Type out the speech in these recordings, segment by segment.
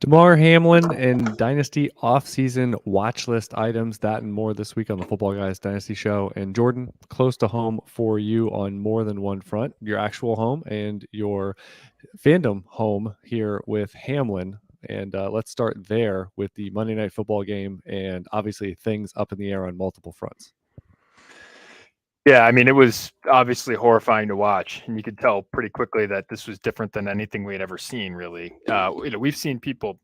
Damar Hamlin and Dynasty Offseason watch list items, that and more this week on the Footballguys Dynasty Show. And Jordan, close to home for you on more than one front, your actual home and your fandom home here with Hamlin. And let's start there with the Monday Night Football game and obviously things up in the air on multiple fronts. Yeah, I mean, it was obviously horrifying to watch, and you could tell pretty quickly that this was different than anything we had ever seen, really. We've seen people,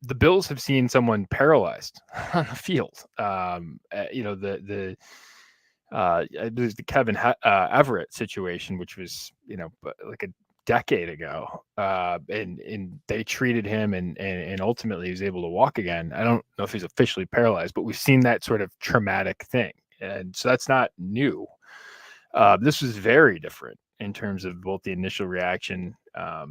the Bills have seen someone paralyzed on the field. The Kevin Everett situation, which was, like a decade ago, and they treated him and ultimately he was able to walk again. I don't know if he's officially paralyzed, but we've seen that sort of traumatic thing. And so that's not new. This was very different in terms of both the initial reaction, the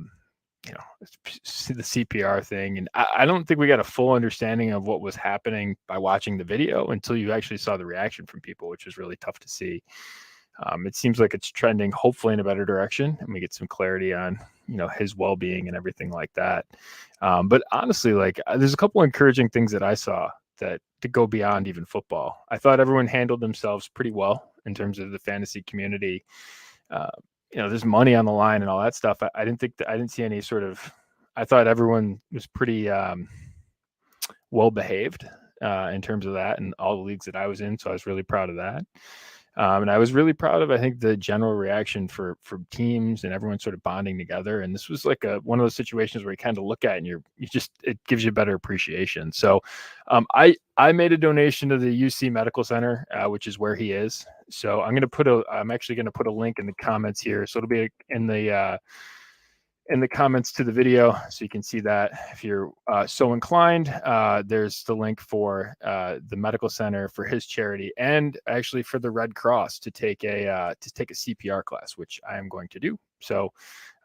CPR thing. And I don't think we got a full understanding of what was happening by watching the video until you actually saw the reaction from people, which was really tough to see. It seems like it's trending hopefully in a better direction, and we get some clarity on, his well-being and everything like that. But honestly, there's a couple encouraging things that I saw that to go beyond even football. I thought everyone handled themselves pretty well in terms of the fantasy community. There's money on the line and all that stuff. I didn't see any sort of, I thought everyone was pretty well behaved in terms of that and all the leagues that I was in. So I was really proud of that. And I was really proud of, I think, the general reaction for teams and everyone sort of bonding together. And this was like one of those situations where you kind of look at it and it gives you a better appreciation. So I made a donation to the UC Medical Center, which is where he is. So I'm actually going to put a link in the comments here. So it'll be in the comments to the video, so you can see that if you're so inclined. There's the link for the medical center for his charity, and actually for the Red Cross to take a CPR class, which I am going to do. So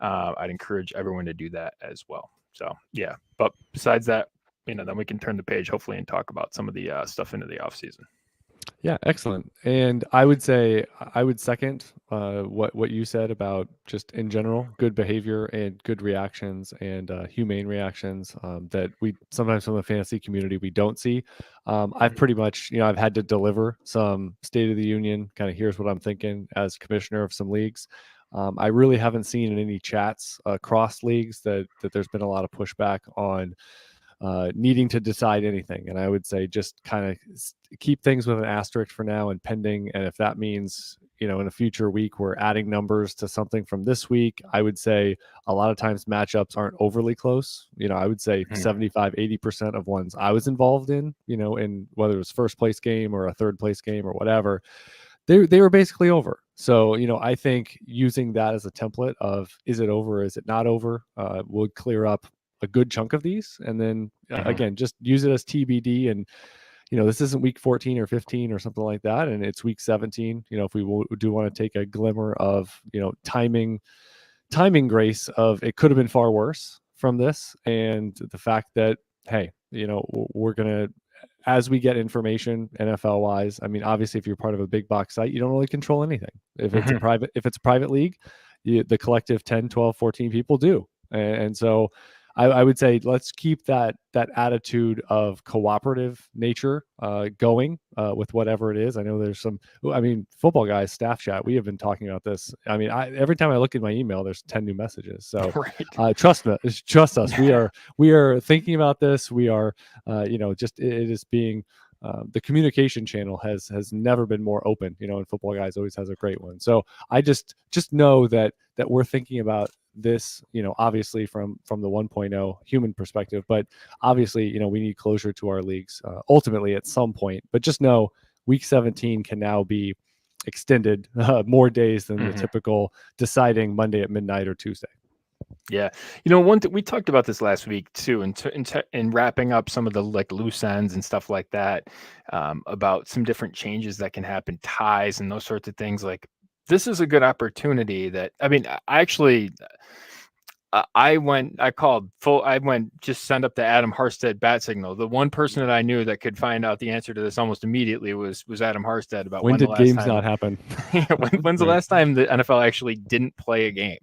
I'd encourage everyone to do that as well. So yeah, but besides that, then we can turn the page hopefully and talk about some of the stuff into the off season. Yeah, excellent. And I would second what you said about just in general, good behavior and good reactions and humane reactions that we sometimes from the fantasy community we don't see. I've pretty much, I've had to deliver some State of the Union, kind of here's what I'm thinking as commissioner of some leagues. I really haven't seen in any chats across leagues that there's been a lot of pushback on needing to decide anything. And I would say just kind of keep things with an asterisk for now and pending. And if that means, in a future week, we're adding numbers to something from this week, I would say a lot of times matchups aren't overly close. I would say 75, 80% of ones I was involved in, in whether it was first place game or a third place game or whatever, they were basically over. So, I think using that as a template of is it over, or is it not over, would clear up a good chunk of these. And then again, just use it as TBD. And, this isn't week 14 or 15 or something like that. And it's week 17. If we do want to take a glimmer of, timing grace of it could have been far worse from this. And the fact that, hey, we're going to, as we get information NFL wise, I mean, obviously if you're part of a big box site, you don't really control anything. If it's a private league, the collective 10, 12, 14 people do. And so I would say let's keep that attitude of cooperative nature going with whatever it is. I know there's Football Guys staff chat. We have been talking about this. I mean, every time I look at my email, there's 10 new messages. So trust us. We are thinking about this. We are, it is being. The communication channel has never been more open, and Football Guys always has a great one. So I just know that we're thinking about this, obviously from the 1.0 human perspective, but obviously, we need closure to our leagues ultimately at some point. But just know week 17 can now be extended more days than the typical deciding Monday at midnight or Tuesday. Yeah. One thing we talked about this last week too, and wrapping up some of the like loose ends and stuff like that, about some different changes that can happen, ties and those sorts of things. Like this is a good opportunity that, I mean, I actually, I went just send up the Adam Harstead bat signal. The one person that I knew that could find out the answer to this almost immediately was Adam Harstead about When when the did last games time, not happen? when's the Right. last time the NFL actually didn't play a game.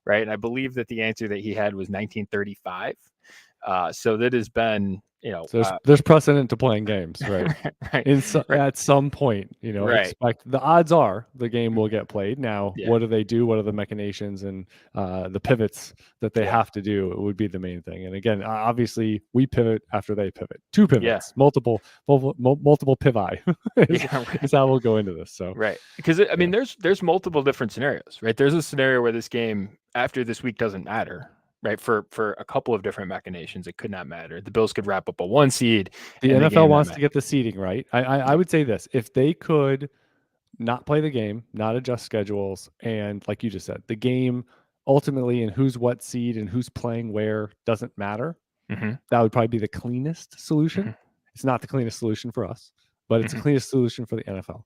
Right. And I believe that the answer that he had was 1935. So that has been, So there's precedent to playing games, right? right, right, At some point, right. expect the odds are the game will get played. Now, Yeah, what do they do? What are the machinations and the pivots that they yeah, have to do? It would be the main thing. And again, obviously, we pivot after they pivot. Two yeah, pivots, multiple pivi yeah, right, is how we'll go into this. So right. Because I yeah, mean, there's multiple different scenarios, right? There's a scenario where this game after this week doesn't matter, right? For a couple of different machinations, it could not matter. The Bills could wrap up a 1 seed, the and the NFL game that wants to matters. get the seeding right. I would say this: if they could not play the game, not adjust schedules, and like you just said, the game ultimately and who's what seed and who's playing where doesn't matter. Mm-hmm, That would probably be the cleanest solution. mm-hmm, It's not the cleanest solution for us, but it's the mm-hmm, cleanest solution for the NFL.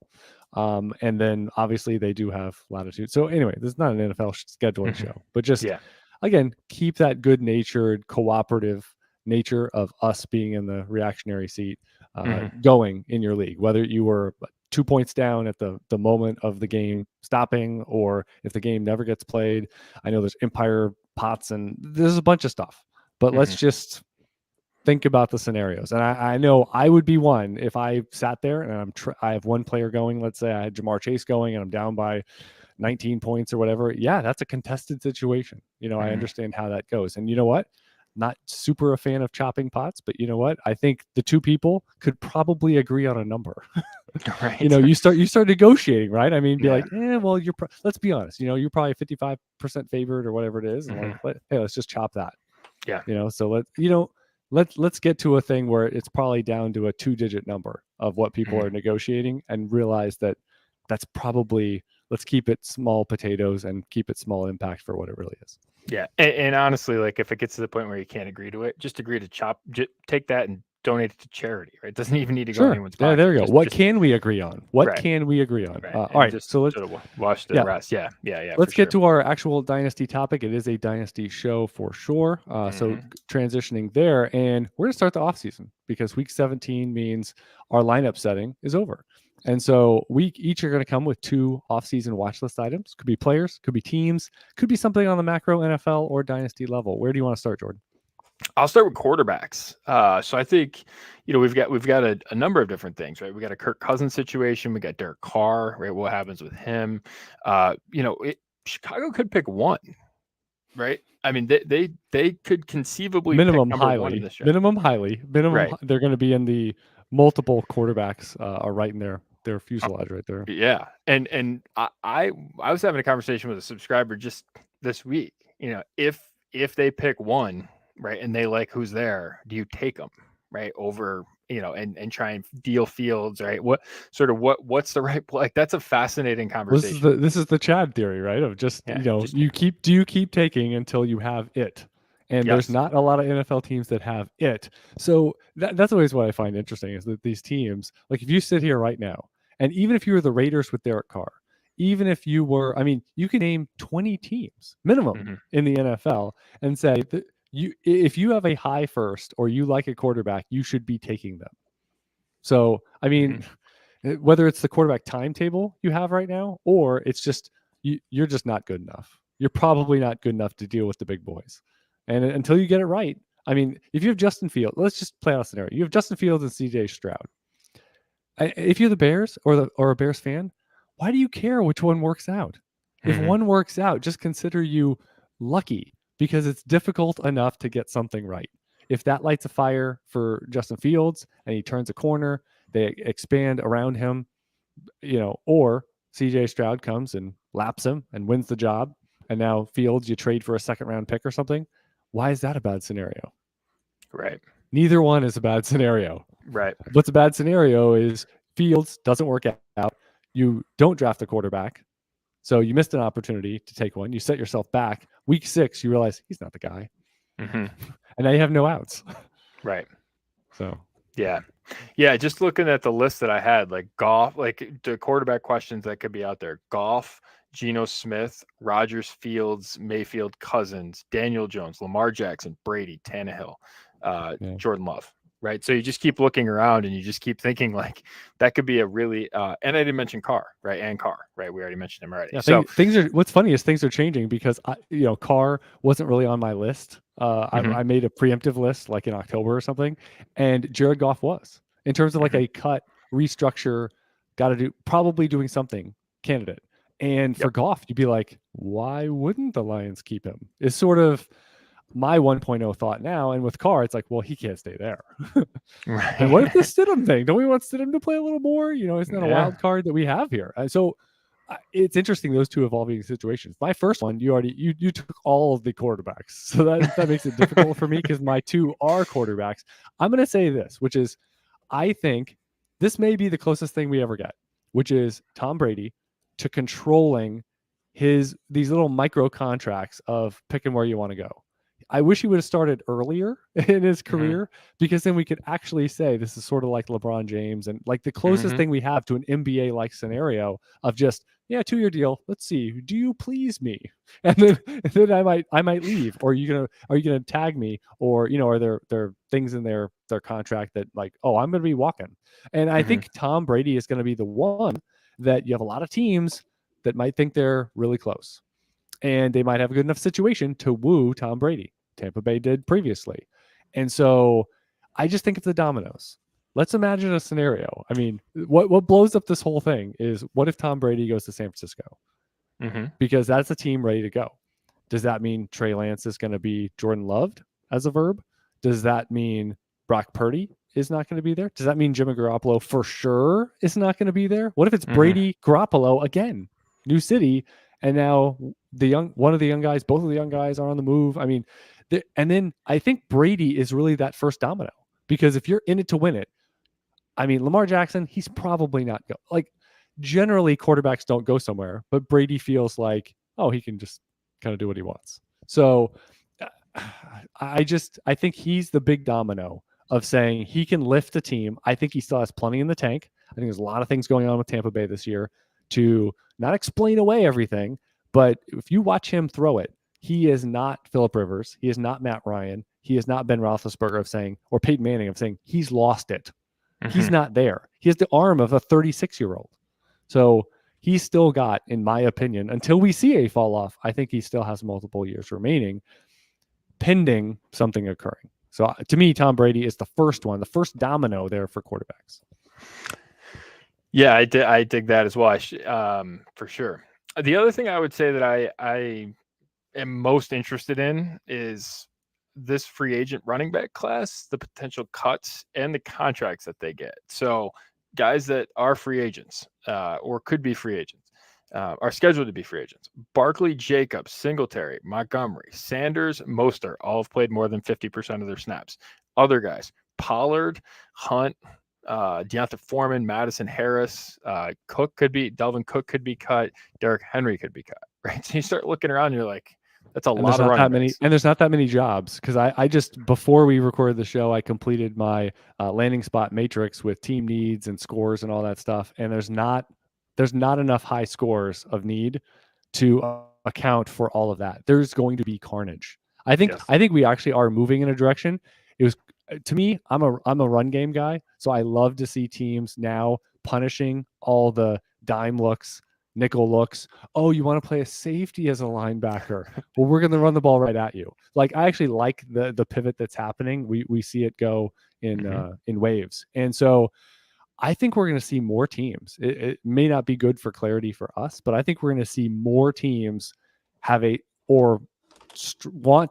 And then obviously they do have latitude. So anyway, this is not an NFL scheduling mm-hmm. show, but just Yeah. again, keep that good natured, cooperative nature of us being in the reactionary seat Mm-hmm, going in your league, whether you were 2 points down at the moment of the game stopping, or if the game never gets played. I know there's empire pots and there's a bunch of stuff, but mm-hmm, let's just think about the scenarios. And I know I would be one if I sat there and I have one player going. Let's say I had Jamar Chase going and I'm down by 19 points or whatever. Yeah, that's a contested situation. I mm-hmm. understand how that goes. And you know what? Not super a fan of chopping pots, but you know what? I think the two people could probably agree on a number. Right. You start negotiating, right? I mean, be Yeah. like, well, let's be honest. You're probably 55% favored or whatever it is, and Mm-hmm. like, hey, let's just chop that. Yeah. So let's get to a thing where it's probably down to a 2-digit number of what people Mm-hmm. are negotiating, and realize that that's probably, let's keep it small potatoes and keep it small impact for what it really is. Yeah, and honestly, like if it gets to the point where you can't agree to it, just agree to take that and donate it to charity. Right? It doesn't even need to go in Sure. anyone's Yeah, pocket. there we go. What Just can we agree on? What right, can we agree on? right, All and right. just So let's sort of wash the yeah, rest. Yeah, yeah, yeah, for let's get sure. to our actual dynasty topic. It is a dynasty show for sure. So Mm-hmm. transitioning there, and we're going to start the off season because week 17 means our lineup setting is over. And so we each are going to come with 2 off-season watch list items. Could be players, could be teams, could be something on the macro NFL or dynasty level. Where do you want to start, Jordan? I'll start with quarterbacks. So I think we've got a number of different things, right? We got a Kirk Cousins situation. We got Derek Carr, right? What happens with him? Chicago could pick one, right? I mean, they could conceivably pick number one in this draft, Minimum. right? They're going to be in the multiple quarterbacks are right in their fuselage right there. Yeah, and I was having a conversation with a subscriber just this week. If they pick one, right, and they like who's there, do you take them, right, over and try and deal Fields, right? What's the right play? Like that's a fascinating Well, conversation. this is the Chad theory, right? Of just Yeah, just you keep taking until you have it, and there's yes. not a lot of NFL teams that have it. So that's always what I find interesting is that these teams, like if you sit here right now, and even if you were the Raiders with Derek Carr, even if you were, I mean, you can name 20 teams minimum Hmm. in the NFL and say that if you have a high first or you like a quarterback, you should be taking them. So I Hmm. mean, whether it's the quarterback timetable you have right now, or it's just you're just not good enough. You're probably not good enough to deal with the big boys. And until you get it right, I mean, if you have Justin Fields, let's just play out a scenario. You have Justin Fields and CJ Stroud. If you're the Bears or a Bears fan, why do you care which one works out? If Hmm. one works out, just consider you lucky because it's difficult enough to get something right. If that lights a fire for Justin Fields and he turns a corner, they expand around him, or CJ Stroud comes and laps him and wins the job. And now Fields, you trade for a second round pick or something. Why is that a bad scenario? Right, Neither one is a bad scenario. right. What's a bad scenario is Fields doesn't work out. You don't draft the quarterback. So you missed an opportunity to take one. You set yourself back. Week 6, you realize he's not the guy. Mm-hmm. And now you have no outs. Right. So, yeah. Just looking at the list that I had, like Goff, like the quarterback questions that could be out there: Goff, Geno Smith, Rodgers, Fields, Mayfield, Cousins, Daniel Jones, Lamar Jackson, Brady, Tannehill, Jordan Love. Right. So you just keep looking around and you just keep thinking like that could be a really, and I didn't mention Carr, right? And Carr, right? We already mentioned him already. Yeah, so things are, what's funny is things are changing because Carr wasn't really on my list. I made a preemptive list like in October or something, and Jared Goff was, in terms of like a cut, restructure, probably doing something candidate. And for Goff, you'd be like, why wouldn't the Lions keep him? Is sort of my 1.0 thought now. And with Carr, it's like, well, he can't stay there. Right. And what if the Stidham thing? Don't we want Stidham to play a little more? Isn't that a wild card that we have here? So it's interesting, those two evolving situations. My first one, you took all of the quarterbacks, so that makes it difficult for me because my two are quarterbacks. I'm going to say this, which is, I think this may be the closest thing we ever get, which is Tom Brady to controlling these little micro contracts of picking where you want to go. I wish he would have started earlier in his career, because then we could actually say this is sort of like LeBron James, and like the closest thing we have to an NBA like scenario of just, 2-year deal. Let's see. Do you please me? And then I might leave. Or are you gonna tag me? Or are there things in their contract that like, oh, I'm gonna be walking. And I think Tom Brady is gonna be the one that you have a lot of teams that might think they're really close, and they might have a good enough situation to woo Tom Brady. Tampa Bay did previously. And so I just think of the dominoes. Let's imagine a scenario. I mean, what blows up this whole thing is, what if Tom Brady goes to San Francisco? Because that's a team ready to go. Does that mean Trey Lance is going to be Jordan Loved as a verb? Does that mean Brock Purdy is not going to be there? Does that mean Jimmy Garoppolo for sure is not going to be there? What if it's Brady, Garoppolo again, new city, and now one of the young guys, both of the young guys are on the move? I mean, and then I think Brady is really that first domino, because if you're in it to win it, I mean, Lamar Jackson, he's probably not like, generally quarterbacks don't go somewhere, but Brady feels like, oh, he can just kind of do what he wants. So I think he's the big domino of saying he can lift a team. I think he still has plenty in the tank. I think there's a lot of things going on with Tampa Bay this year to not explain away everything, but if you watch him throw it, he is not Phillip Rivers. He is not Matt Ryan. He is not Ben Roethlisberger or Peyton Manning of saying he's lost it. He's not there. He has the arm of a 36-year-old. So he's still got, in my opinion, until we see a fall off, I think he still has multiple years remaining, pending something occurring. So to me, Tom Brady is the first first domino there for quarterbacks. Yeah, I dig that as well. For sure. The other thing I would say that I am most interested in is this free agent running back class, the potential cuts and the contracts that they get. So guys that are free agents or could be free agents are scheduled to be free agents: Barkley, Jacobs, Singletary, Montgomery, Sanders, Mostert, all have played more than 50% of their snaps. Other guys: Pollard, Hunt, Deonta Foreman, Madison Harris, Delvin Cook could be cut, Derrick Henry could be cut, right? So you start looking around and you're like, that's a lot of running backs. And there's not that many jobs, because I just, before we recorded the show, I completed my landing spot matrix with team needs and scores and all that stuff. And there's not enough high scores of need to account for all of that. There's going to be carnage. I think we actually are moving in a direction. It was, to me, I'm a run game guy, so I love to see teams now punishing all the dime looks, nickel looks. Oh, you want to play a safety as a linebacker? Well, we're going to run the ball right at you. Like, I actually like the pivot that's happening. We see it go in waves. And so I think we're going to see more teams. It may not be good for clarity for us, but I think we're going to see more teams want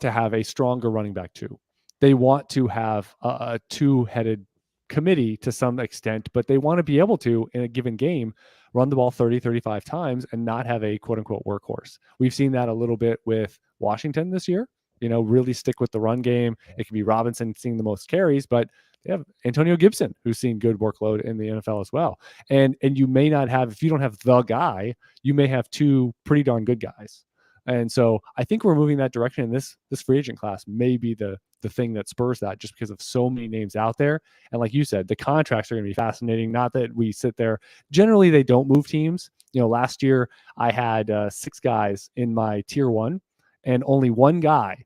to have a stronger running back too. They want to have a two-headed committee to some extent, but they want to be able to, in a given game, run the ball 30, 35 times and not have a quote-unquote workhorse. We've seen that a little bit with Washington this year, really stick with the run game. It could be Robinson seeing the most carries, but They have Antonio Gibson, who's seen good workload in the NFL as well. And you may not have, if you don't have the guy, you may have two pretty darn good guys. And so I think we're moving that direction. And this free agent class may be the thing that spurs that, just because of so many names out there. And like you said, the contracts are going to be fascinating. Not that we sit there. Generally, they don't move teams. Last year I had 6 guys in my tier 1 and only one guy.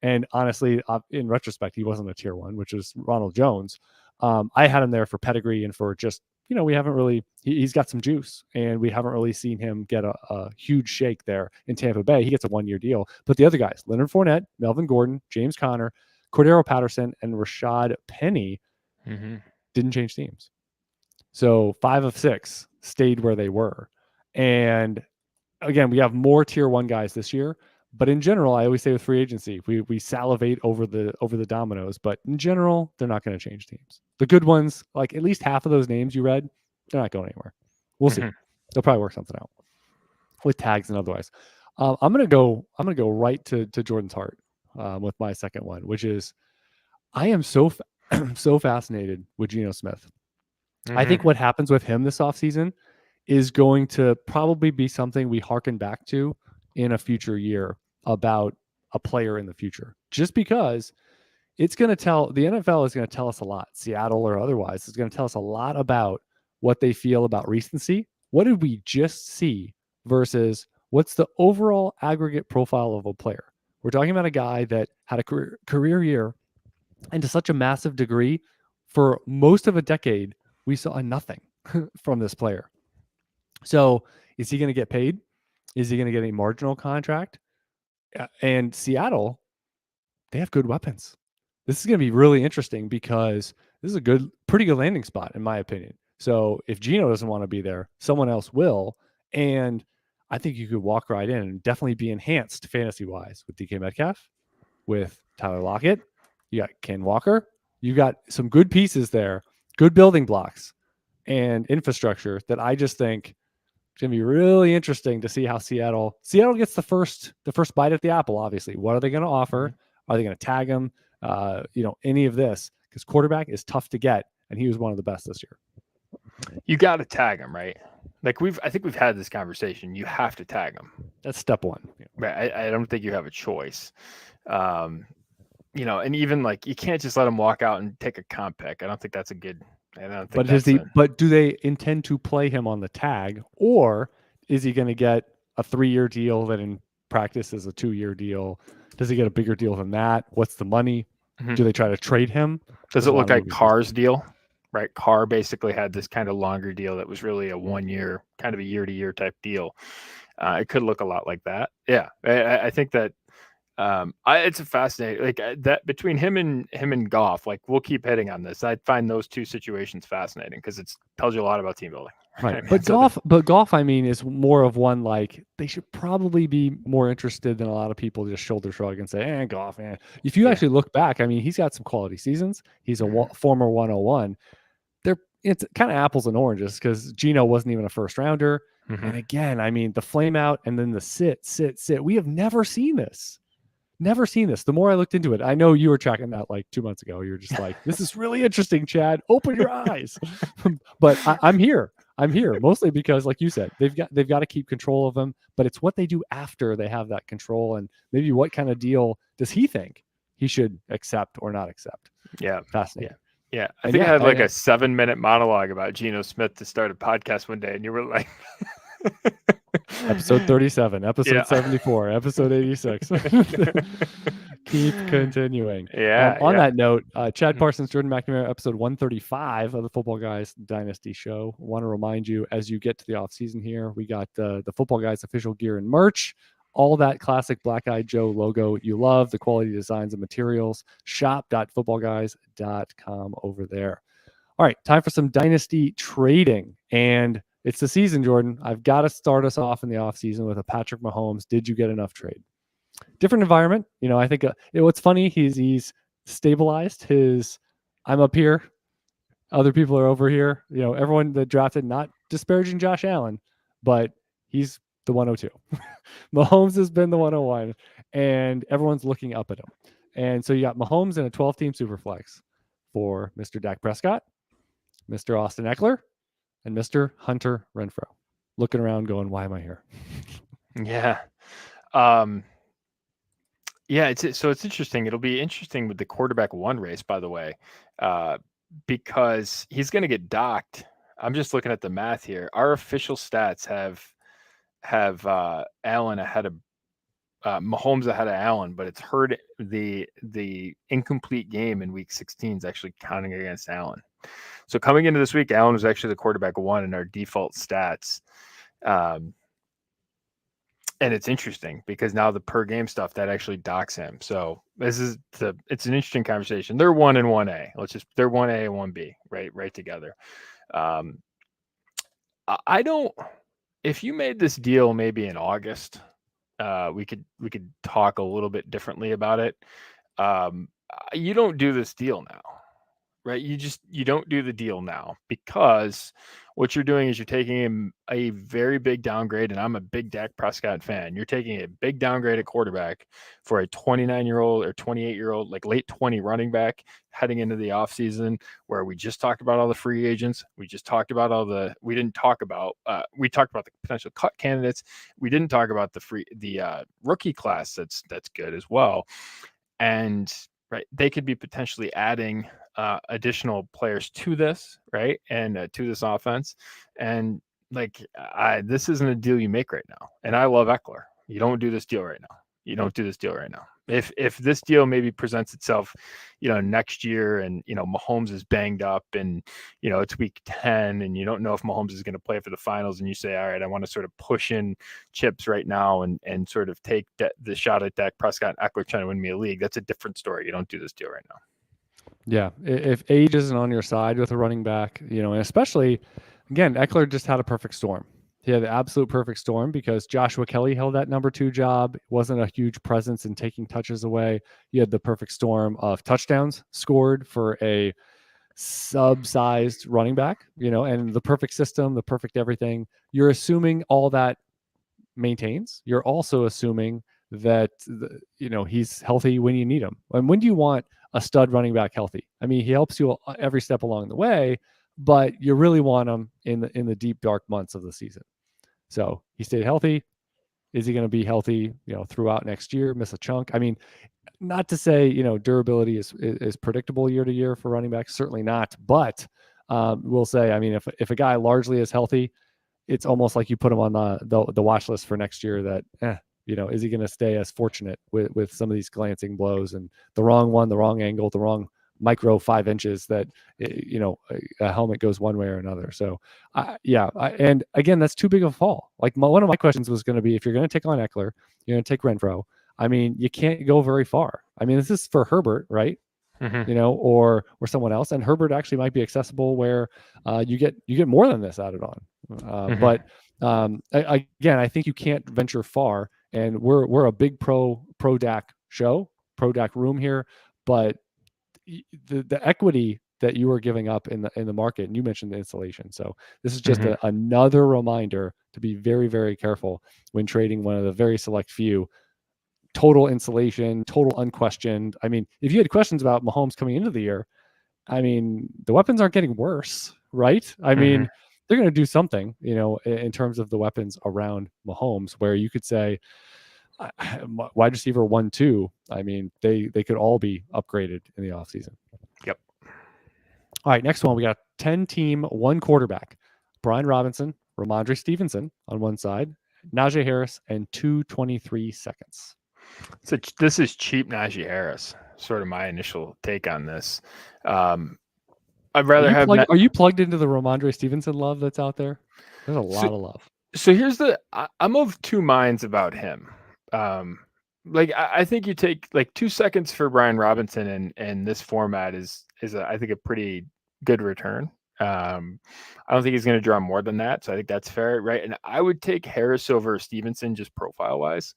And honestly, in retrospect, he wasn't a tier 1, which is Ronald Jones. I had him there for pedigree and for just, we haven't really, he's got some juice, and we haven't really seen him get a huge shake there in Tampa Bay. He gets a 1-year deal. But the other guys, Leonard Fournette, Melvin Gordon, James Conner, Cordero Patterson, and Rashad Penny didn't change teams. So 5 of 6 stayed where they were. And again, we have more tier 1 guys this year. But in general, I always say with free agency, we salivate over the dominoes. But in general, they're not going to change teams. The good ones, like at least half of those names you read, they're not going anywhere. We'll see. They'll probably work something out with tags and otherwise. I'm gonna go right to Jordan's heart with my second one, which is I am so fascinated with Geno Smith. I think what happens with him this offseason is going to probably be something we hearken back to in a future year about a player in the future, just because it's going to tell, the NFL is going to tell us a lot, Seattle or otherwise, is going to tell us a lot about what they feel about recency. What did we just see versus what's the overall aggregate profile of a player? We're talking about a guy that had a career year, and to such a massive degree, for most of a decade, we saw nothing from this player. So is he going to get paid? Is he going to get a marginal contract? And Seattle, they have good weapons. This is going to be really interesting because this is a pretty good landing spot, in my opinion. So if Geno doesn't want to be there, someone else will. And I think you could walk right in and definitely be enhanced fantasy-wise with DK Metcalf, with Tyler Lockett. You got Ken Walker. You got some good pieces there, good building blocks and infrastructure that I just think it's going to be really interesting to see how Seattle gets the first bite at the apple. Obviously, what are they going to offer? Are they going to tag him? Any of this, because quarterback is tough to get, and he was one of the best this year. You got to tag him, right? Like I think we've had this conversation. You have to tag him. That's step one. Right. I don't think you have a choice. And even like you can't just let him walk out and take a comp pick. I don't think that's a good. I don't think. But do they intend to play him on the tag, or is he going to get a 3-year deal that in practice is a 2-year deal? Does he get a bigger deal than that? What's the money? Do they try to trade him? Does it look like Carr's deal? Right. Carr basically had this kind of longer deal that was really a 1-year, kind of a year-to-year type deal. It could look a lot like that. Yeah. I think that it's a fascinating, that between him and Goff, like we'll keep hitting on this. I find those two situations fascinating because it tells you a lot about team building. Right. But Goff, I mean, is more of one, like they should probably be more interested than a lot of people just shoulder shrug and say, Goff, man. If you actually look back, I mean, he's got some quality seasons. He's a former 101. It's kind of apples and oranges because Geno wasn't even a first rounder. And again, I mean, the flame out and then the sit. We have never seen this. Never seen this. The more I looked into it, I know you were tracking that like 2 months ago. You were just like, this is really interesting, Chad. Open your eyes. But I'm here. Mostly because, like you said, they've got to keep control of them. But it's what they do after they have that control, and maybe what kind of deal does he think he should accept or not accept? Yeah, fascinating. Yeah. I think I had like a 7-minute monologue about Geno Smith to start a podcast one day, and you were like. Episode 37, episode 74, episode 86. Keep continuing. On that note, Chad Parsons, Jordan McNamara, episode 135 of the Football Guys Dynasty Show. Want to remind you, as you get to the off season here, we got the Football Guys official gear and merch. All that classic Black Eyed Joe logo you love, the quality designs and materials. Shop.footballguys.com over there. All right, time for some dynasty trading. And it's the season, Jordan. I've got to start us off in the offseason with a Patrick Mahomes. Did you get enough trade? Different environment. I think what's funny, he's stabilized his, I'm up here, other people are over here. Everyone that drafted, not disparaging Josh Allen, but he's the 102. Mahomes has been the 101, and everyone's looking up at him. And so you got Mahomes in a 12-team Superflex for Mr. Dak Prescott, Mr. Austin Eckler, and Mr. Hunter Renfrow. Looking around going, why am I here? Yeah. Yeah, it's interesting. It'll be interesting with the quarterback one race, by the way, because he's going to get docked. I'm just looking at the math here. Our official stats have Allen ahead of Mahomes ahead of Allen, but it's hurt the incomplete game in week 16 is actually counting against Allen. So coming into this week, Allen was actually the quarterback one in our default stats. And it's interesting because now the per game stuff that actually docks him. So it's an interesting conversation. They're 1 and 1A. They're 1A and 1B, right together. I don't, if you made this deal maybe in August, we could talk a little bit differently about it. You don't do this deal now, right? You don't do the deal now because what you're doing is you're taking a very big downgrade, and I'm a big Dak Prescott fan. You're taking a big downgrade at quarterback for a 29-year-old or 28-year-old, like late 20 running back heading into the offseason, where we just talked about all the free agents. We just talked about we talked about the potential cut candidates. We didn't talk about the rookie class that's good as well. And right, they could be potentially adding additional players to this, right, and to this offense. And like, this isn't a deal you make right now. And I love Eckler. You don't do this deal right now. If this deal maybe presents itself, next year, and Mahomes is banged up, and it's week 10, and you don't know if Mahomes is going to play for the finals, and you say, all right, I want to sort of push in chips right now and sort of take the shot at Dak Prescott and Eckler trying to win me a league. That's a different story. You don't do this deal right now. Yeah, if age isn't on your side with a running back, and especially, again, Eckler just had a perfect storm. He had the absolute perfect storm because Joshua Kelly held that number 2 job. Wasn't a huge presence in taking touches away. You had the perfect storm of touchdowns scored for a sub-sized running back, and the perfect system, the perfect everything. You're assuming all that maintains. You're also assuming that he's healthy when you need him. And when do you want a stud running back healthy? I mean, he helps you every step along the way, but you really want him in the deep dark months of the season. So he stayed healthy. Is he going to be healthy, throughout next year? Miss a chunk? I mean, not to say durability is predictable year to year for running backs. Certainly not. But we'll say, I mean, if a guy largely is healthy, it's almost like you put him on the watch list for next year. That is he going to stay as fortunate with some of these glancing blows and the wrong one, the wrong angle, the wrong micro 5 inches that a helmet goes one way or another. So and again, that's too big of a fall. Like one of my questions was going to be, if you're going to take on Eckler, you're going to take Renfrow. I mean, you can't go very far. I mean, this is for Herbert, right? Mm-hmm. Or someone else, and Herbert actually might be accessible where you get more than this added on. Mm-hmm. But again, I think you can't venture far, and we're a big pro Dak show, pro Dak room here, but the equity that you are giving up in the market, and you mentioned the insulation. So this is just another reminder to be very, very careful when trading one of the very select few. Total insulation, total unquestioned. I mean, if you had questions about Mahomes coming into the year, I mean, the weapons aren't getting worse, right? I mean, they're going to do something, in terms of the weapons around Mahomes, where you could say, wide receiver 1, 2. I mean, they could all be upgraded in the offseason. Yep. All right, next one. We got 10-team, 1 quarterback. Brian Robinson, Ramondre Stevenson on one side, Najee Harris, and 223 seconds. So this is cheap Najee Harris. Sort of my initial take on this. I'd rather are you plugged into the Ramondre Stevenson love that's out there? There's a lot of love. So here's I'm of 2 minds about him. I think you take like 2 seconds for Brian Robinson, and this format is I think a pretty good return. I don't think he's going to draw more than that, so I think that's fair, right? And I would take Harris over Stevenson just profile wise.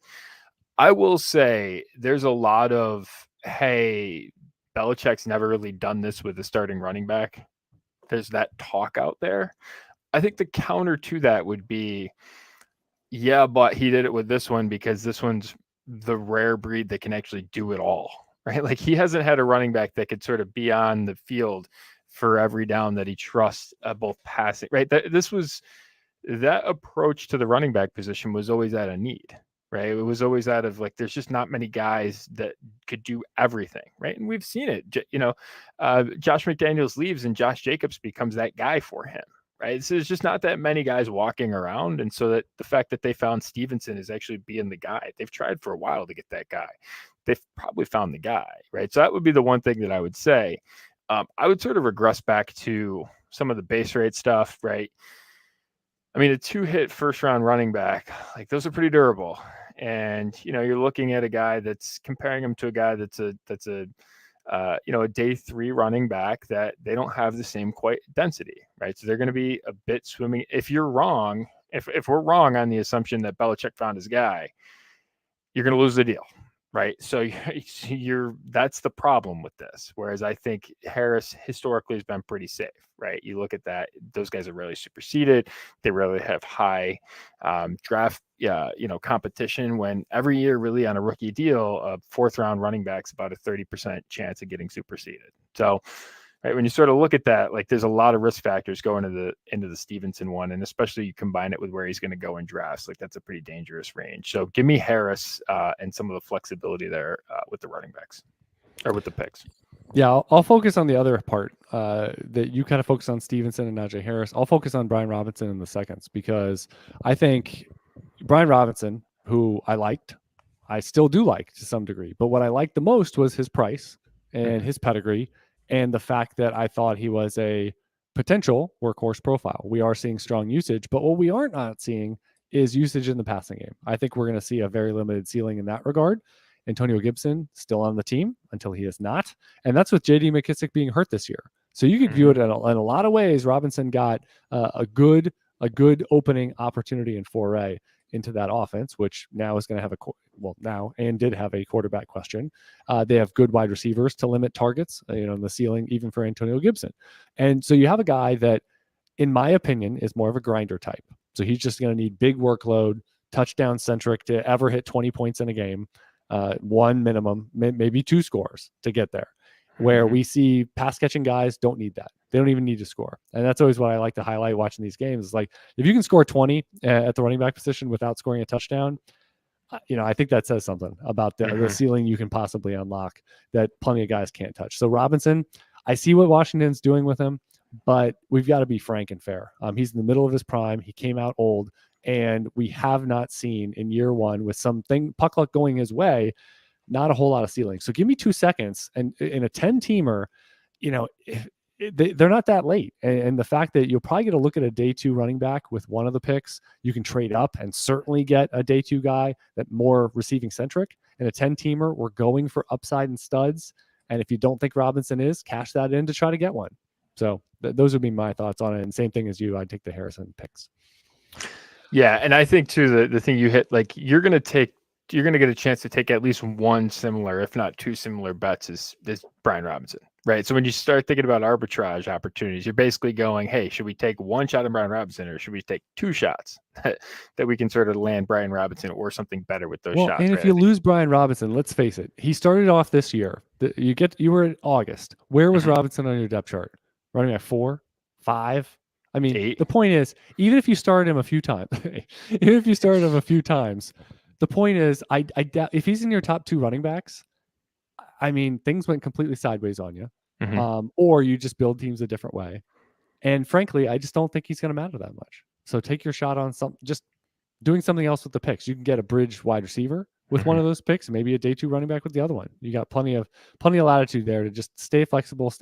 I will say there's a lot of, hey, Belichick's never really done this with a starting running back. There's that talk out there. I think the counter to that would be, yeah, but he did it with this one because this one's the rare breed that can actually do it all. right? Like he hasn't had a running back that could sort of be on the field for every down that he trusts, both passing, right? That approach to the running back position was always out of need, right? It was always out of like, there's just not many guys that could do everything, right? And we've seen it, Josh McDaniels leaves and Josh Jacobs becomes that guy for him, right? So there's just not that many guys walking around. And so that the fact that they found Stevenson is actually being the guy, they've tried for a while to get that guy. They've probably found the guy, right? So that would be the one thing that I would say. I would sort of regress back to some of the base rate stuff, right? I mean, a 2-hit first round running back, like those are pretty durable. And, you're looking at a guy that's comparing him to a guy that's a day 3 running back that they don't have the same quite density, right? So they're going to be a bit swimming. If you're wrong, if we're wrong on the assumption that Belichick found his guy, you're going to lose the deal, right? So that's the problem with this. Whereas I think Harris historically has been pretty safe, right? You look at that; those guys are really superseded. They really have high draft, competition. When every year, really on a rookie deal, a 4th round running back's about a 30% chance of getting superseded. So, right, when you sort of look at that, like there's a lot of risk factors going into the Stevenson one, and especially you combine it with where he's going to go in drafts, like that's a pretty dangerous range. So give me Harris and some of the flexibility there with the running backs or with the picks. Yeah, I'll focus on the other part that you kind of focus on Stevenson and Najee Harris. I'll focus on Brian Robinson in the seconds because I think Brian Robinson, who I still do like to some degree, but what I liked the most was his price and his pedigree and the fact that I thought he was a potential workhorse profile. We are seeing strong usage, but what we are not seeing is usage in the passing game. I think we're going to see a very limited ceiling in that regard. Antonio Gibson still on the team until he is not. And that's with JD McKissic being hurt this year. So you could view it in a lot of ways. Robinson got a good opening opportunity in foray into that offense, which now is going to have did have a quarterback question. They have good wide receivers to limit targets, in the ceiling, even for Antonio Gibson. And so you have a guy that, in my opinion, is more of a grinder type. So he's just going to need big workload, touchdown centric to ever hit 20 points in a game. One minimum, maybe 2 scores to get there, where we see pass catching guys don't need that. They don't even need to score. And that's always what I like to highlight watching these games is like, if you can score 20 at the running back position without scoring a touchdown, I think that says something about the ceiling you can possibly unlock that plenty of guys can't touch. So Robinson, I see what Washington's doing with him, but we've got to be frank and fair. He's in the middle of his prime. He came out old. And we have not seen in year 1 with something puck luck going his way, not a whole lot of ceiling. So give me 2 seconds and in a 10-teamer, they're not that late. And the fact that you'll probably get to look at a day 2 running back with one of the picks, you can trade up and certainly get a day 2 guy that more receiving centric. In a 10-teamer, we're going for upside and studs. And if you don't think Robinson is, cash that in to try to get one. So those would be my thoughts on it. And same thing as you, I'd take the Harrison picks. Yeah, and I think too the thing you hit, like you're gonna get a chance to take at least one similar, if not 2 similar bets is Brian Robinson, right? So when you start thinking about arbitrage opportunities, you're basically going, hey, should we take 1 shot on Brian Robinson or should we take 2 shots that we can sort of land Brian Robinson or something better with those shots? And right? if you lose Brian Robinson, let's face it, he started off this year. You were in August. Where was Robinson on your depth chart? Running at 4, 5. I mean, 8. The point is, even if you started him a few times, the point is, I doubt if he's in your top 2 running backs. I mean, things went completely sideways on you, or you just build teams a different way. And frankly, I just don't think he's going to matter that much. So take your shot on just doing something else with the picks. You can get a bridge wide receiver with one of those picks, maybe a day 2 running back with the other one. You got plenty of latitude there to just stay flexible.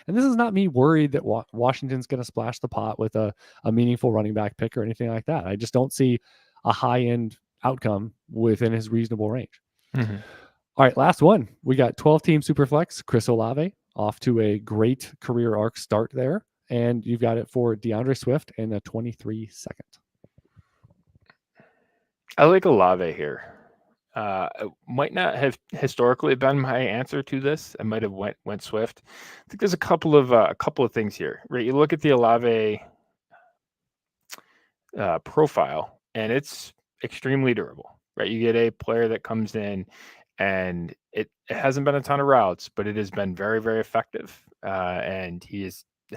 And this is not me worried that Washington's going to splash the pot with a meaningful running back pick or anything like that. I just don't see a high-end outcome within his reasonable range. All right, last one. We got 12-team Superflex, Chris Olave, off to a great career arc start there. And you've got it for DeAndre Swift in a 23 second. I like Olave here. It might not have historically been my answer to this. I might have went Swift. I think there's a couple of things here. Right, you look at the Olave profile, and it's extremely durable. Right, you get a player that comes in and It hasn't been a ton of routes, but it has been very, very effective. And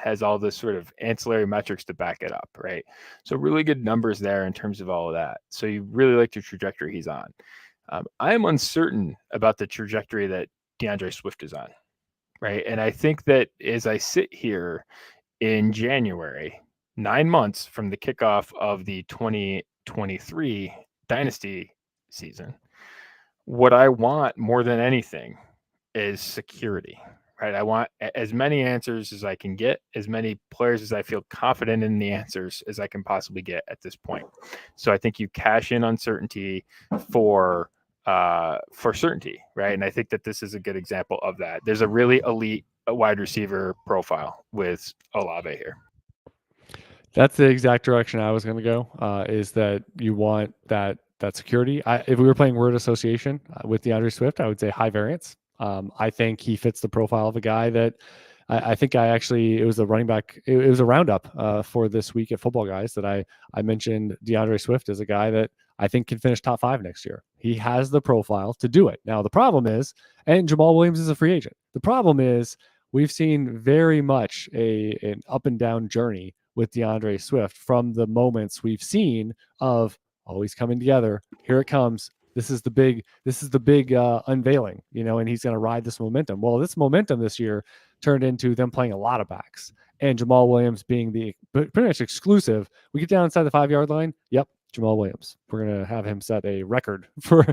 has all this sort of ancillary metrics to back it up, right? So really good numbers there in terms of all of that. So you really like the trajectory he's on. I am uncertain about the trajectory that DeAndre Swift is on, right? And I think that as I sit here in January, 9 months from the kickoff of the 2023 Dynasty season, what I want more than anything is security, right? I want as many answers as I can get, as many players as I feel confident in the answers as I can possibly get at this point. So I think you cash in uncertainty for certainty, right? And I think that this is a good example of that. There's a really elite wide receiver profile with Olave here. That's the exact direction I was going to go. Is that you want that security? If we were playing word association with DeAndre Swift, I would say high variance. I think he fits the profile of a guy that I think it was a running back. It was a roundup for this week at Footballguys that I mentioned DeAndre Swift as a guy that I think can finish top 5 next year. He has the profile to do it. Now the problem is, and Jamal Williams is a free agent. The problem is we've seen very much an up and down journey with DeAndre Swift from the moments we've seen of always coming together. Here it comes. This is the big unveiling, and he's going to ride this momentum. Well, this momentum this year turned into them playing a lot of backs and Jamal Williams being the pretty much exclusive. We get down inside the 5-yard line. Yep. Jamal Williams. We're going to have him set a record for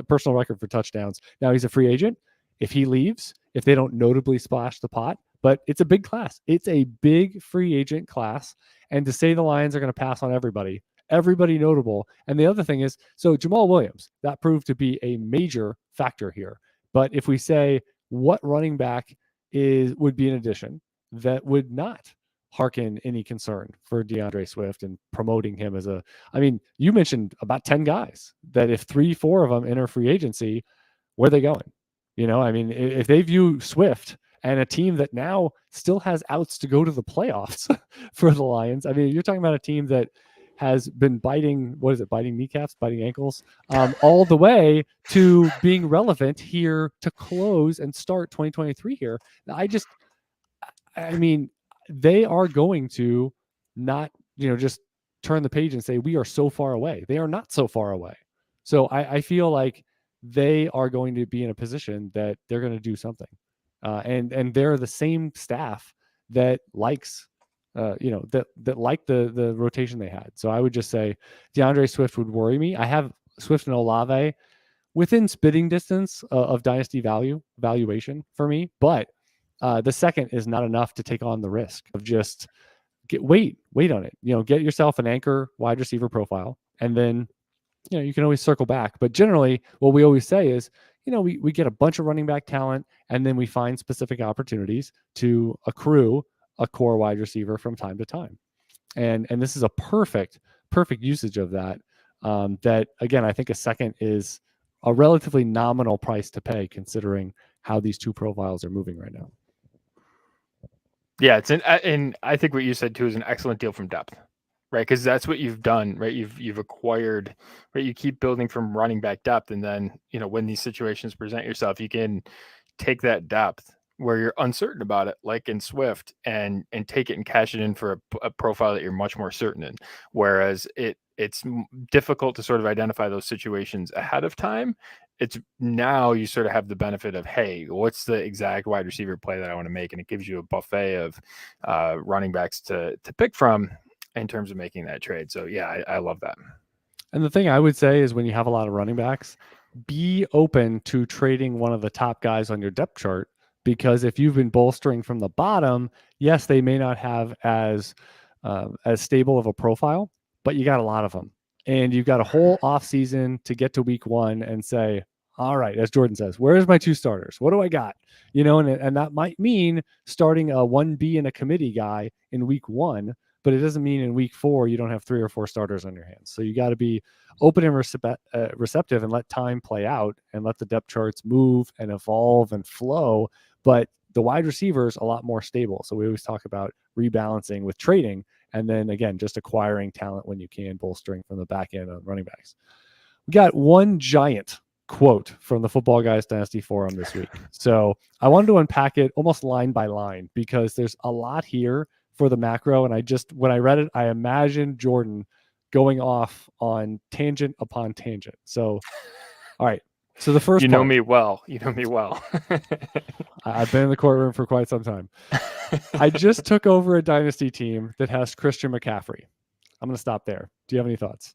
personal record for touchdowns. Now he's a free agent. If he leaves, if they don't notably splash the pot, but it's a big class. It's a big free agent class. And to say the Lions are going to pass on everybody notable. And the other thing is, so Jamal Williams, that proved to be a major factor here. But if we say what running back would be an addition that would not hearken any concern for DeAndre Swift and promoting him as you mentioned about 10 guys that if 3-4 of them enter free agency, where are they going? If they view Swift and a team that now still has outs to go to the playoffs for the Lions, you're talking about a team that has been biting kneecaps, biting ankles, all the way to being relevant here to close and start 2023 here. They are going to not, just turn the page and say, we are so far away. They are not so far away. So I feel like they are going to be in a position that they're going to do something. And they're the same staff that likes, that like the rotation they had. So I would just say DeAndre Swift would worry me. I have Swift and Olave within spitting distance of dynasty valuation for me, but the second is not enough to take on the risk of just wait on it. Get yourself an anchor wide receiver profile, and then you can always circle back. But generally, what we always say is, we get a bunch of running back talent, and then we find specific opportunities to accrue a core wide receiver from time to time. And this is a perfect usage of that. That again, I think a second is a relatively nominal price to pay considering how these two profiles are moving right now. Yeah, and I think what you said too is an excellent deal from depth, right? Because that's what you've done, right? You've acquired, right? You keep building from running back depth, and then when these situations present yourself, you can take that depth where you're uncertain about it, like in Swift, and take it and cash it in for a profile that you're much more certain in. Whereas it's difficult to sort of identify those situations ahead of time. It's now you sort of have the benefit of, hey, what's the exact wide receiver play that I want to make? And it gives you a buffet of running backs to pick from in terms of making that trade. So yeah, I love that. And the thing I would say is when you have a lot of running backs, be open to trading one of the top guys on your depth chart, because if you've been bolstering from the bottom, yes, they may not have as stable of a profile, but you got a lot of them. And you've got a whole offseason to get to week 1 and say, all right, as Jordan says, where's my 2 starters? What do I got? And that might mean starting a 1B and a committee guy in week 1, but it doesn't mean in week 4 you don't have 3 or 4 starters on your hands. So you got to be open and receptive and let time play out and let the depth charts move and evolve and flow. But the wide receiver is a lot more stable. So we always talk about rebalancing with trading, and then again, just acquiring talent when you can, bolstering from the back end on running backs. We got one giant quote from the Football Guys Dynasty Forum this week. So I wanted to unpack it almost line by line because there's a lot here for the macro. And when I read it, I imagined Jordan going off on tangent upon tangent. So, all right. So the first You know part, me well. You know me well. I've been in the courtroom for quite some time. I just took over a dynasty team that has Christian McCaffrey. I'm going to stop there. Do you have any thoughts?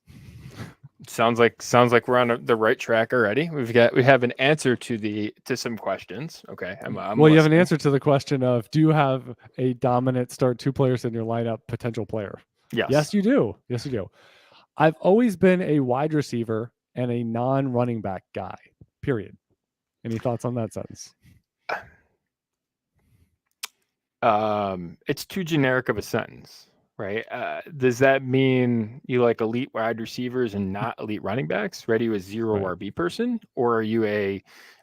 Sounds like we're on the right track already. We have an answer to some questions. Okay, I'm Well, listening. you have an answer to the question of, do you have a dominant start 2 players in your lineup potential player? Yes, you do. Yes, you do. I've always been a wide receiver and a non-running back guy. Period. Any thoughts on that sentence? It's too generic of a sentence, right? Does that mean you like elite wide receivers and not elite running backs? Are you a zero Right. RB person, or are you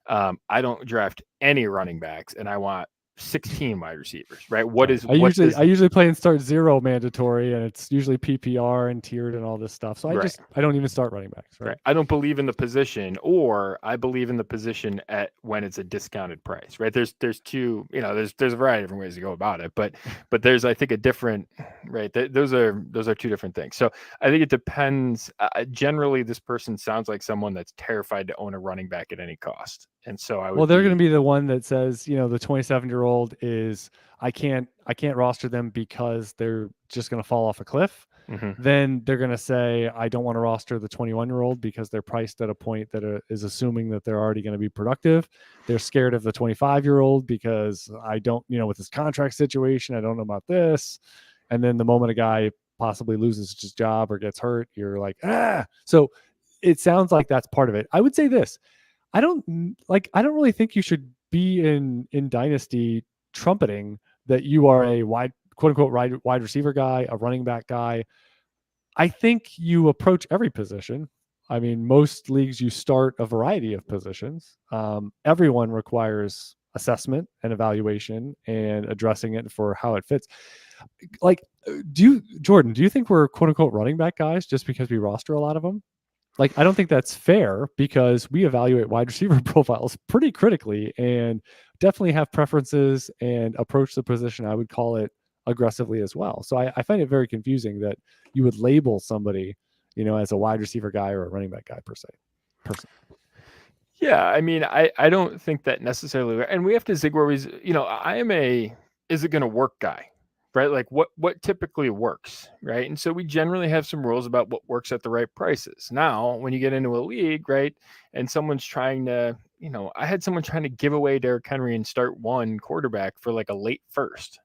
I don't draft any running backs and I want 16 wide receivers, right? I usually play in start 0 mandatory, and it's usually PPR and tiered and all this stuff. So Right. I don't even start running backs. Right. I don't believe in the position, or I believe in the position at when it's a discounted price, right? There's two, there's a variety of different ways to go about it, but there's, I think, a different, right? Those are two different things. So I think it depends. Generally, this person sounds like someone that's terrified to own a running back at any cost. And so they're going to be the one that says, the 27-year-old is, I can't roster them because they're just going to fall off a cliff. Mm-hmm. Then they're going to say, I don't want to roster the 21-year-old because they're priced at a point that is assuming that they're already going to be productive. They're scared of the 25-year-old because I don't, with this contract situation, I don't know about this. And then the moment a guy possibly loses his job or gets hurt, you're like, So it sounds like that's part of it. I would say this. I don't really think you should be in Dynasty trumpeting that you are a quote unquote wide receiver guy, a running back guy. I think you approach every position. I mean, most leagues you start a variety of positions. Everyone requires assessment and evaluation and addressing it for how it fits. Jordan, do you think we're quote unquote running back guys just because we roster a lot of them? I don't think that's fair because we evaluate wide receiver profiles pretty critically and definitely have preferences and approach the position, I would call it, aggressively as well. So I find it very confusing that you would label somebody, as a wide receiver guy or a running back guy per se. Yeah, I mean, I don't think that necessarily, and we have to zig where we, I am is it going to work guy, right? Like what typically works, right? And so we generally have some rules about what works at the right prices. Now, when you get into a league, right, and someone's trying to, I had someone trying to give away Derrick Henry and start one quarterback for like a late first.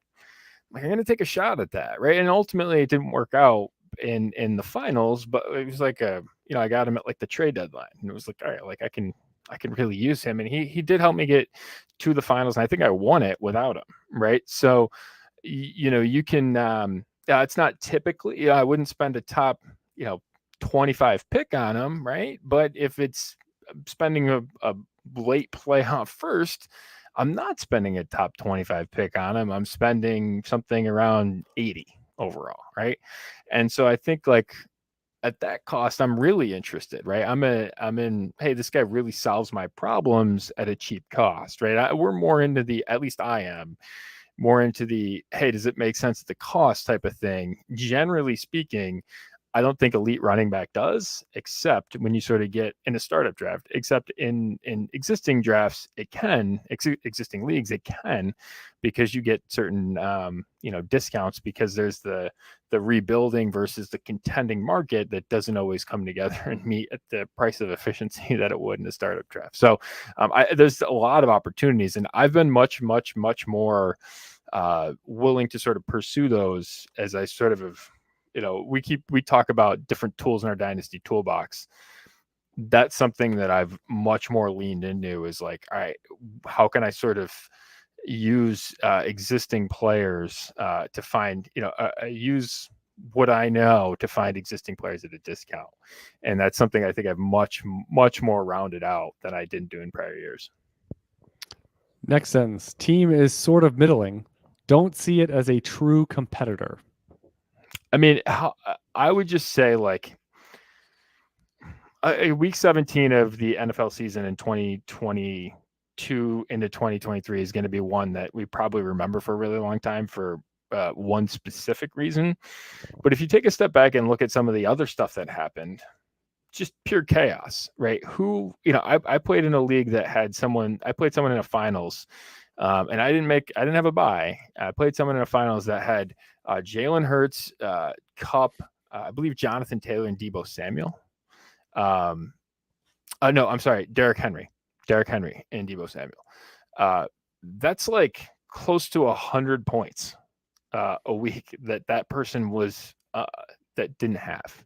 Like, I'm going to take a shot at that, right? And ultimately, it didn't work out in the finals, but it was like I got him at like the trade deadline, and it was like, all right, like I can really use him, and he did help me get to the finals, and I think I won it without him, right? So you can it's not typically, I wouldn't spend a top 25 pick on him, right? But if it's spending a late playoff first, I'm not spending a top 25 pick on him. I'm spending something around 80 overall, right? And so I think like at that cost, I'm really interested, right? I'm in, hey, this guy really solves my problems at a cheap cost, right? We're more into at least I am more into the, hey, does it make sense at the cost type of thing? Generally speaking, I don't think elite running back does, except when you sort of get in a startup draft, except in existing drafts, it can, existing leagues, it can, because you get certain, discounts because there's the rebuilding versus the contending market that doesn't always come together and meet at the price of efficiency that it would in a startup draft. So there's a lot of opportunities, and I've been much, much, much more willing to sort of pursue those as I sort of have, we talk about different tools in our dynasty toolbox. That's something that I've much more leaned into is like, all right, how can I sort of use existing players to find, use what I know to find existing players at a discount. And that's something I think I've much, much more rounded out than I didn't do in prior years. Next sentence. Team is sort of middling. Don't see it as a true competitor. I mean, I would just say, like, week 17 of the NFL season in 2022 into 2023 is going to be one that we probably remember for a really long time for one specific reason. But if you take a step back and look at some of the other stuff that happened, just pure chaos, right? I played in a league that had I played someone in a finals, and I didn't have a bye. I played someone in a finals that had Jalen Hurts, Kupp, I believe Jonathan Taylor, and Deebo Samuel. No, I'm sorry, Derrick Henry and Deebo Samuel. That's like close to 100 points a week that person was that didn't have.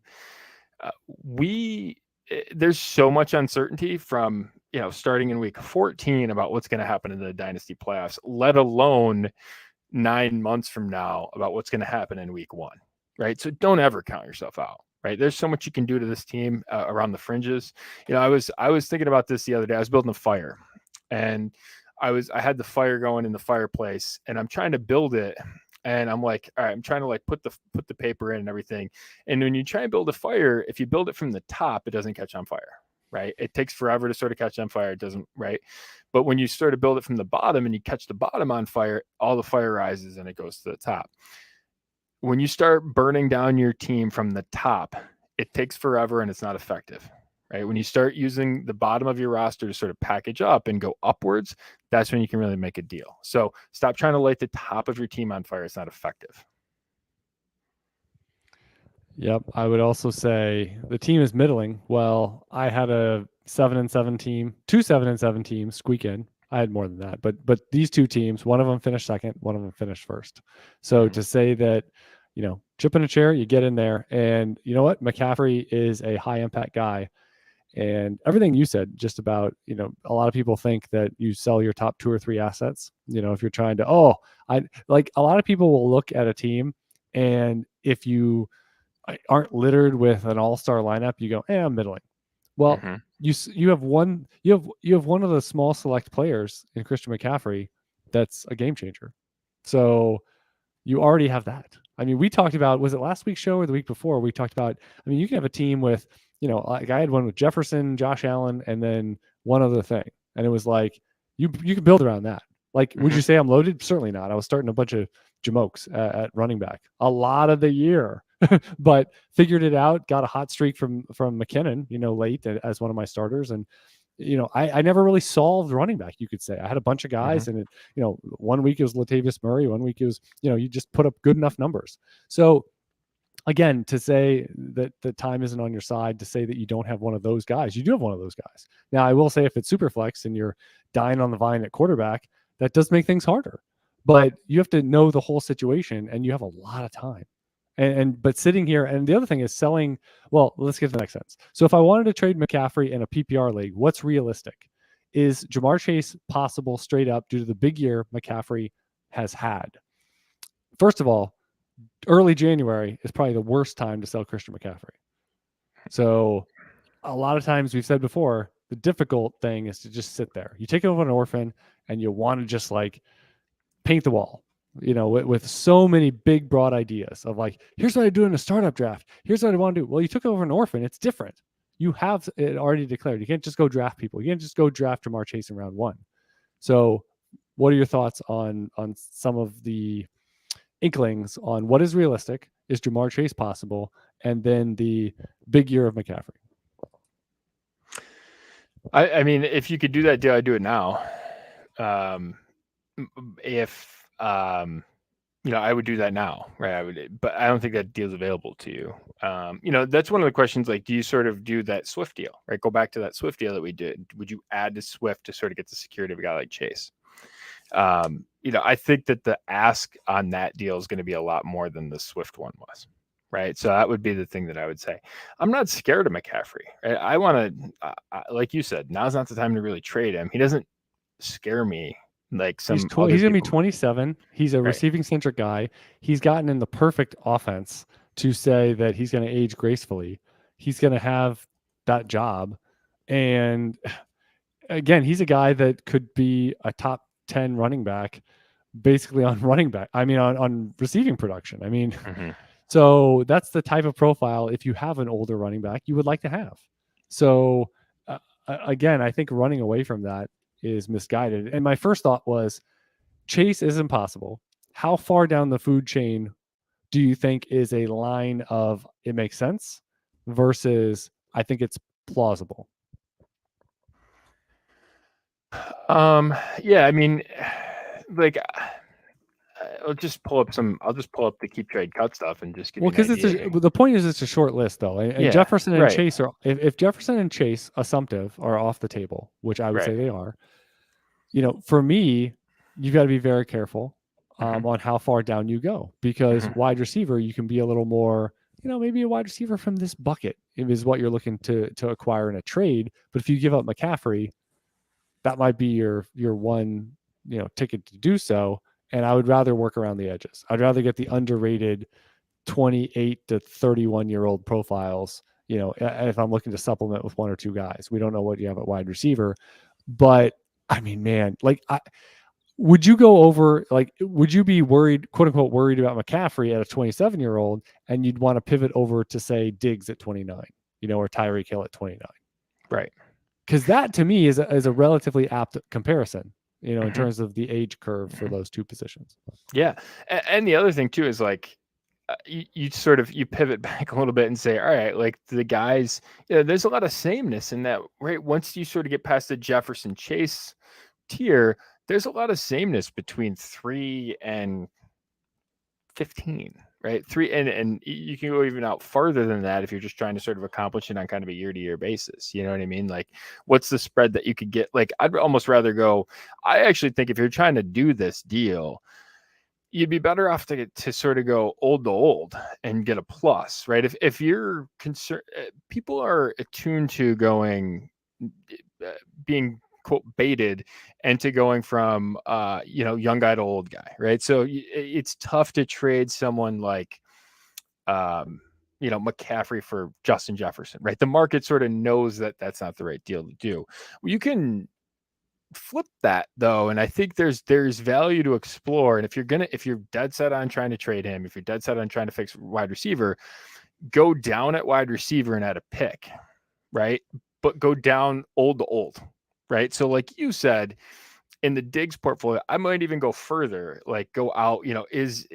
There's so much uncertainty from starting in week 14 about what's going to happen in the dynasty playoffs, let alone 9 months from now about what's going to happen in week 1, right? So don't ever count yourself out, right? There's so much you can do to this team around the fringes. I was thinking about this the other day. I was building a fire, and I had the fire going in the fireplace, and I'm trying to build it. And I'm like, all right, I'm trying to like put the paper in and everything. And when you try and build a fire, if you build it from the top, it doesn't catch on fire, right? It takes forever to sort of catch on fire. It doesn't, right? But when you sort of build it from the bottom and you catch the bottom on fire, all the fire rises and it goes to the top. When you start burning down your team from the top, it takes forever and it's not effective, right? When you start using the bottom of your roster to sort of package up and go upwards, that's when you can really make a deal. So stop trying to light the top of your team on fire. It's not effective. Yep. I would also say the team is middling. Well, I had a 7-7 team, 2 7-7 teams squeak in. I had more than that, but these two teams, one of them finished second, one of them finished first. So to say that, chip in a chair, you get in there, and you know what? McCaffrey is a high impact guy. And everything you said just about, a lot of people think that you sell your top 2 or 3 assets, if you're trying to, a lot of people will look at a team, and if you aren't littered with an all-star lineup, you go, I'm middling. Well, you have one of the small select players in Christian McCaffrey that's a game changer. So you already have that. I mean, we talked about, was it last week's show or the week before? We talked about, you can have a team with, like I had one with Jefferson, Josh Allen, and then one other thing. And it was like, you can build around that. Like, would you say I'm loaded? Certainly not. I was starting a bunch of jamokes at running back a lot of the year, but figured it out, got a hot streak from McKinnon, late as one of my starters. And, I never really solved running back, you could say. I had a bunch of guys and it, 1 week it was Latavius Murray. 1 week it was, you just put up good enough numbers. So again, to say that the time isn't on your side, to say that you don't have one of those guys, you do have one of those guys. Now, I will say if it's super flex and you're dying on the vine at quarterback, that does make things harder. But you have to know the whole situation, and you have a lot of time. But sitting here, and the other thing is selling. Well, let's get to the next sentence. So if I wanted to trade McCaffrey in a PPR league, what's realistic? Is Jamar Chase possible straight up due to the big year McCaffrey has had? First of all, early January is probably the worst time to sell Christian McCaffrey. So a lot of times we've said before, the difficult thing is to just sit there. You take over an orphan and you want to just like paint the wall, with so many big, broad ideas of like, here's what I do in a startup draft. Here's what I want to do. Well, you took over an orphan. It's different. You have it already declared. You can't just go draft people. You can't just go draft Jamar Chase in round 1. So what are your thoughts on some of the inklings on what is realistic? Is Jamar Chase possible? And then the big year of McCaffrey. I mean, if you could do that deal, I'd do it now. If I would do that now, right? But I don't think that deal's available to you. That's one of the questions. Like, do you sort of do that Swift deal, right? Go back to that Swift deal that we did. Would you add to Swift to sort of get the security of a guy like Chase? I think that the ask on that deal is going to be a lot more than the Swift one was, right? So that would be the thing that I would say. I'm not scared of McCaffrey. Right? I want to, like you said, now's not the time to really trade him. He doesn't scare me like some. He's going to be 27. He's a receiving centric guy. He's gotten in the perfect offense to say that he's going to age gracefully. He's going to have that job. And again, he's a guy that could be a top 10 running back, basically on receiving production. So that's the type of profile, if you have an older running back, you would like to have. So again, I think running away from that is misguided. And my first thought was Chase is impossible. How far down the food chain do you think is a line of it makes sense versus I think it's plausible? Yeah, I mean, like, I'll just pull up the keep trade cut stuff and just give Well, you an because idea here. the point is it's a short list though, and Yeah, Jefferson and right, Chase are if Jefferson and Chase assumptive are off the table, which I would right. say they are. For me, you've got to be very careful Hmm. on how far down you go because Hmm. wide receiver, you can be a little more, maybe a wide receiver from this bucket is what you're looking to acquire in a trade. But if you give up McCaffrey, that might be your one, ticket to do so. And I would rather work around the edges. I'd rather get the underrated 28 to 31-year-old profiles, if I'm looking to supplement with one or two guys. We don't know what you have at wide receiver, but I mean, man, would you go over, would you be worried, quote unquote, worried about McCaffrey at a 27-year-old and you'd want to pivot over to say Diggs at 29, or Tyreek Hill at 29? Right. Because that to me is a relatively apt comparison, in Hmm. terms of the age curve for Hmm. those two positions. Yeah, and the other thing too is like, you sort of you pivot back a little bit and say, all right, like the guys, there's a lot of sameness in that, right? Once you sort of get past the Jefferson Chase tier, there's a lot of sameness between 3 and 15, right? 3, and you can go even out farther than that if you're just trying to sort of accomplish it on kind of a year-to-year basis. You know what I mean? Like, what's the spread that you could get? Like, I'd almost rather go. I actually think if you're trying to do this deal, you'd be better off to sort of go old to old and get a plus, right? If you're concerned, people are attuned to going, being quote baited into going from young guy to old guy, right? So it's tough to trade someone like McCaffrey for Justin Jefferson, right? The market sort of knows that that's not the right deal to do. You can flip that though, and I think there's value to explore. And if you're dead set on trying to trade him, if you're dead set on trying to fix wide receiver, go down at wide receiver and at a pick, right? But go down old to old, right? So like you said, in the Diggs portfolio, I might even go further, like go out,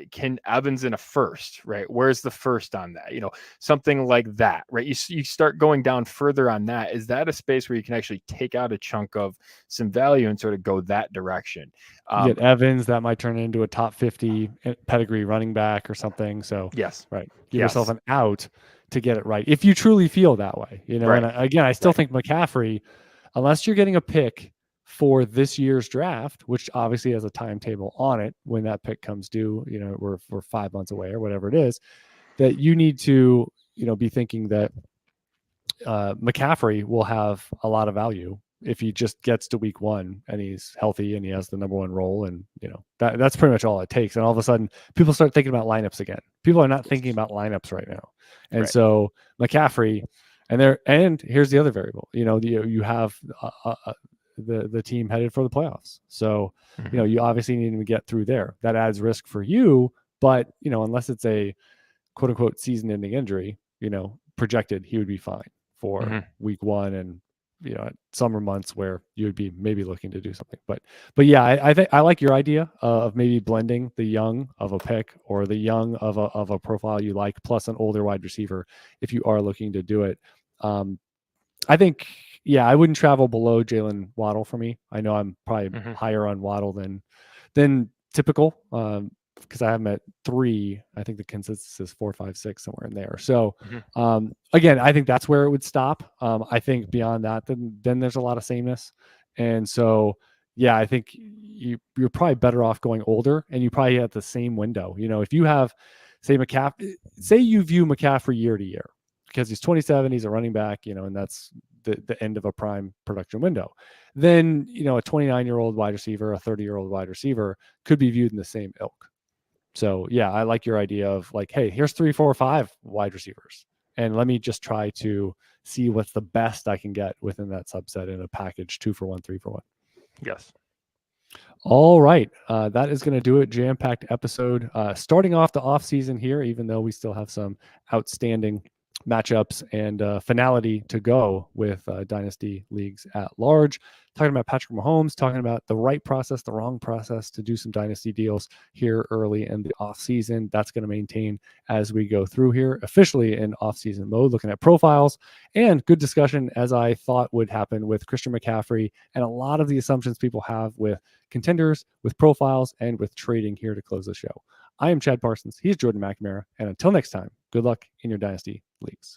can Evans in a first, right? Where's the first on that? Something like that, right? You start going down further on that. Is that a space where you can actually take out a chunk of some value and sort of go that direction? You get Evans, that might turn into a top 50 pedigree running back or something. So, Yes. right, give yourself Yes. an out to get it right if you truly feel that way. Right. And again, I still Right. think McCaffrey, unless you're getting a pick for this year's draft, which obviously has a timetable on it when that pick comes due, we're 5 months away or whatever it is, that you need to, be thinking that McCaffrey will have a lot of value if he just gets to week one and he's healthy and he has the number one role. And, that's pretty much all it takes. And all of a sudden people start thinking about lineups again. People are not thinking about lineups right now. And Right. so McCaffrey and here's the other variable, you have the team headed for the playoffs. So, Mm-hmm. you obviously need to get through there. That adds risk for you, but unless it's a quote unquote season ending injury, projected he would be fine for Mm-hmm. week one and summer months where you would be maybe looking to do something. But yeah, I think I like your idea of maybe blending the young of a pick or the young of a profile you like plus an older wide receiver if you are looking to do it. I think, yeah, I wouldn't travel below Jalen Waddle for me. I know I'm probably Mm-hmm. higher on Waddle than typical. Because I have him at 3. I think the consensus is 4, 5, 6, somewhere in there. So again, I think that's where it would stop. I think beyond that, then there's a lot of sameness. And so, yeah, I think you're probably better off going older, and you probably have the same window. If you have, say you view McCaffrey year to year because he's 27, he's a running back, and that's the end of a prime production window. Then, a 29-year-old wide receiver, a 30-year-old wide receiver could be viewed in the same ilk. So yeah, I like your idea of like, hey, here's 3, 4, 5 wide receivers, and let me just try to see what's the best I can get within that subset in a package 2 for 1, 3 for 1. Yes. All right, that is going to do it. Jam-packed episode. Starting off the off season here, even though we still have some outstanding matchups and finality to go with dynasty leagues at large. Talking about Patrick Mahomes, talking about the right process, the wrong process to do some dynasty deals here early in the offseason. That's going to maintain as we go through here, officially in offseason mode, looking at profiles and good discussion, as I thought would happen with Christian McCaffrey and a lot of the assumptions people have with contenders, with profiles, and with trading here to close the show. I am Chad Parsons. He's Jordan McNamara. And until next time, good luck in your dynasty leagues.